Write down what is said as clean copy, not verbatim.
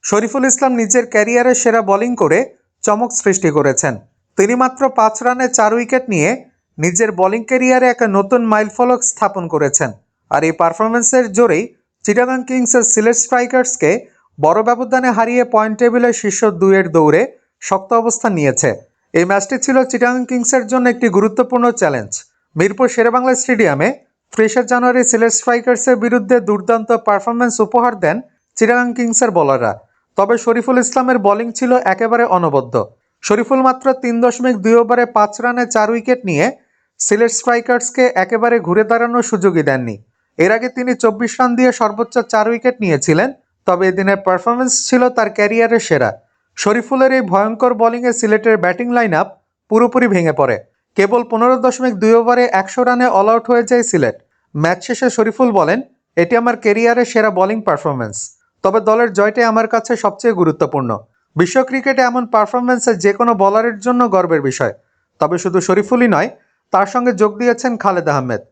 শরীফুল ইসলাম নিজের ক্যারিয়ারে সেরা বোলিং করে চমক সৃষ্টি করেছেন। তিনি মাত্র 5 রানে 4 উইকেট নিয়ে নিজের বোলিং ক্যারিয়ারে এক নতুন মাইলফলক স্থাপন করেছেন। আর এই পারফরম্যান্সের জোরেই চিটাগাং কিংসের সিলেট স্ট্রাইকার্সকে বড় ব্যবধানে হারিয়ে পয়েন্ট টেবিলের শীর্ষ 2-এর দৌড়ে শক্ত অবস্থান নিয়েছে। এই ম্যাচটি ছিল চিটাগাং কিংসের জন্য একটি গুরুত্বপূর্ণ চ্যালেঞ্জ। মিরপুর শেরেবাংলা স্টেডিয়ামে 3 জানুয়ারি সিলেট স্ট্রাইকার্সের বিরুদ্ধে দুর্দান্ত পারফরম্যান্স উপহার দেন চিটাগাং কিংসের বোলাররা। তবে শরীফুল ইসলামের বোলিং ছিল একেবারে অনবদ্য। শরীফুল মাত্র 3.2 ওভারে 5 রানে 4 উইকেট নিয়ে সিলেট স্ট্রাইকার্সকে একেবারে ঘুরে দাঁড়ানোর সুযোগই দেননি। এর আগে তিনি 24 রান দিয়ে সর্বোচ্চ 4 উইকেট নিয়েছিলেন। তবে এদিনের পারফরম্যান্স ছিল তার ক্যারিয়ারের সেরা। শরীফুলের এই ভয়ঙ্কর বোলিংয়ে সিলেটের ব্যাটিং লাইন আপ পুরোপুরি ভেঙে পড়ে। কেবল 15.2 ওভারে 100 রানে অল আউট হয়ে যায় সিলেট। ম্যাচ শেষে শরীফুল বলেন, এটি আমার ক্যারিয়ারের সেরা বোলিং পারফরম্যান্স। তবে দলের জয়টাই আমার কাছে সবচেয়ে গুরুত্বপূর্ণ। বিশ্ব ক্রিকেটে এমন পারফরম্যান্সে যে কোনো বোলারের জন্য গর্বের বিষয়। তবে শুধু শরীফুলই নয়, তার সঙ্গে যোগ দিয়েছেন খালেদ আহমেদ।